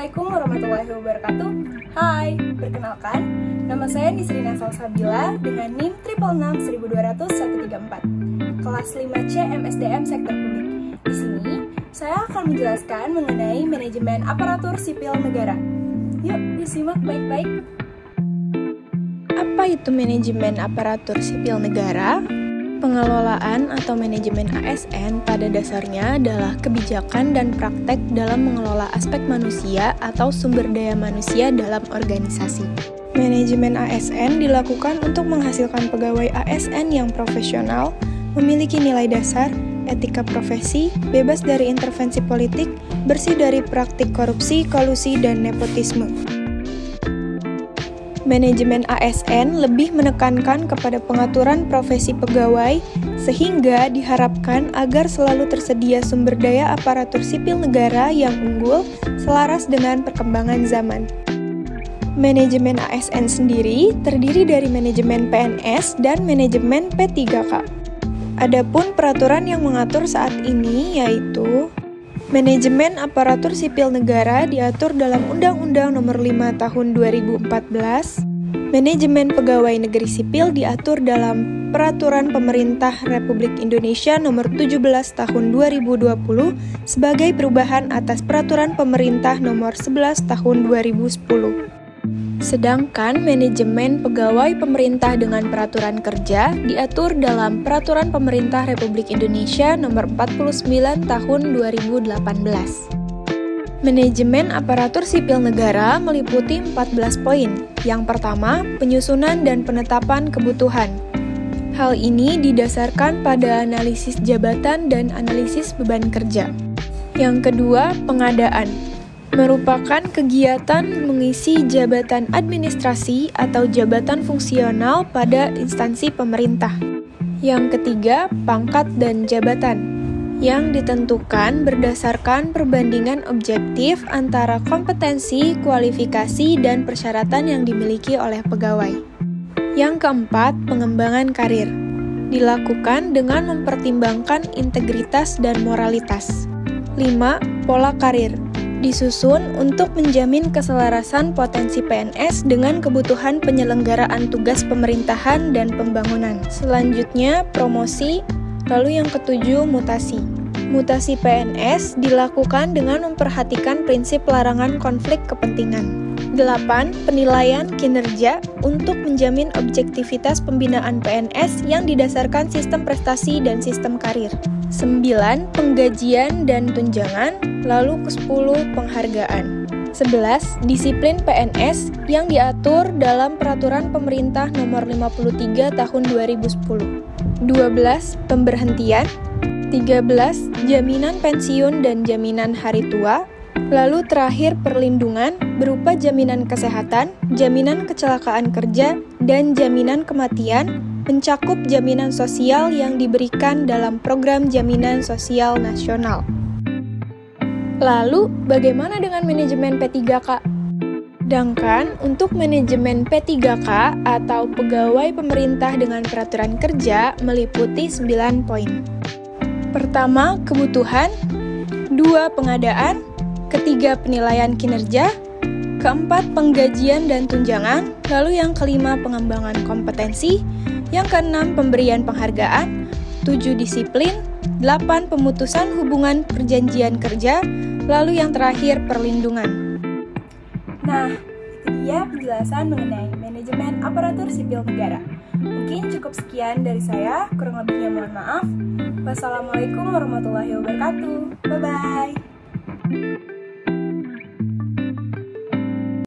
Assalamualaikum warahmatullahi wabarakatuh. Hai, perkenalkan, nama saya Nisrina Salsabila dengan NIM 666-134, kelas 5C MSDM Sektor Publik. Di sini, saya akan menjelaskan mengenai manajemen aparatur sipil negara. Yuk, disimak baik-baik. Apa itu manajemen aparatur sipil negara? Pengelolaan atau manajemen ASN pada dasarnya adalah kebijakan dan praktek dalam mengelola aspek manusia atau sumber daya manusia dalam organisasi. Manajemen ASN dilakukan untuk menghasilkan pegawai ASN yang profesional, memiliki nilai dasar, etika profesi, bebas dari intervensi politik, bersih dari praktik korupsi, kolusi, dan nepotisme. Manajemen ASN lebih menekankan kepada pengaturan profesi pegawai sehingga diharapkan agar selalu tersedia sumber daya aparatur sipil negara yang unggul selaras dengan perkembangan zaman. Manajemen ASN sendiri terdiri dari manajemen PNS dan manajemen P3K. Adapun peraturan yang mengatur saat ini yaitu manajemen aparatur sipil negara diatur dalam Undang-Undang Nomor 5 Tahun 2014. Manajemen pegawai negeri sipil diatur dalam Peraturan Pemerintah Republik Indonesia Nomor 17 Tahun 2020 sebagai perubahan atas Peraturan Pemerintah Nomor 11 Tahun 2010. Sedangkan manajemen pegawai pemerintah dengan peraturan kerja diatur dalam Peraturan Pemerintah Republik Indonesia Nomor 49 Tahun 2018. Manajemen aparatur sipil negara meliputi 14 poin. Yang pertama, penyusunan dan penetapan kebutuhan. Hal ini didasarkan pada analisis jabatan dan analisis beban kerja. Yang kedua, pengadaan. Merupakan kegiatan mengisi jabatan administrasi atau jabatan fungsional pada instansi pemerintah. Yang ketiga, pangkat dan jabatan, yang ditentukan berdasarkan perbandingan objektif antara kompetensi, kualifikasi, dan persyaratan yang dimiliki oleh pegawai. Yang keempat, pengembangan karir. Dilakukan dengan mempertimbangkan integritas dan moralitas. 5. Pola karir. Disusun untuk menjamin keselarasan potensi PNS dengan kebutuhan penyelenggaraan tugas pemerintahan dan pembangunan. Selanjutnya, promosi. Lalu yang ketujuh, mutasi. Mutasi PNS dilakukan dengan memperhatikan prinsip larangan konflik kepentingan. 8. Penilaian kinerja untuk menjamin objektivitas pembinaan PNS yang didasarkan sistem prestasi dan sistem karir. 9. Penggajian dan tunjangan. Lalu ke-10, penghargaan. 11. Disiplin PNS yang diatur dalam Peraturan Pemerintah Nomor 53 Tahun 2010. 12. Pemberhentian. 13. Jaminan pensiun dan jaminan hari tua. Lalu terakhir perlindungan berupa jaminan kesehatan, jaminan kecelakaan kerja, dan jaminan kematian, mencakup jaminan sosial yang diberikan dalam Program Jaminan Sosial Nasional. Lalu, bagaimana dengan manajemen P3K? Sedangkan untuk manajemen P3K atau pegawai pemerintah dengan peraturan kerja meliputi 9 poin. Pertama, kebutuhan. 2. Pengadaan. Ketiga, penilaian kinerja. Keempat, penggajian dan tunjangan. Lalu yang kelima, pengembangan kompetensi. Yang keenam, pemberian penghargaan. 7. Disiplin. 8. Pemutusan hubungan perjanjian kerja. Lalu yang terakhir, perlindungan. Nah, itu dia penjelasan mengenai manajemen aparatur sipil negara. Mungkin cukup sekian dari saya, kurang lebihnya mohon maaf. Wassalamualaikum warahmatullahi wabarakatuh. Bye-bye.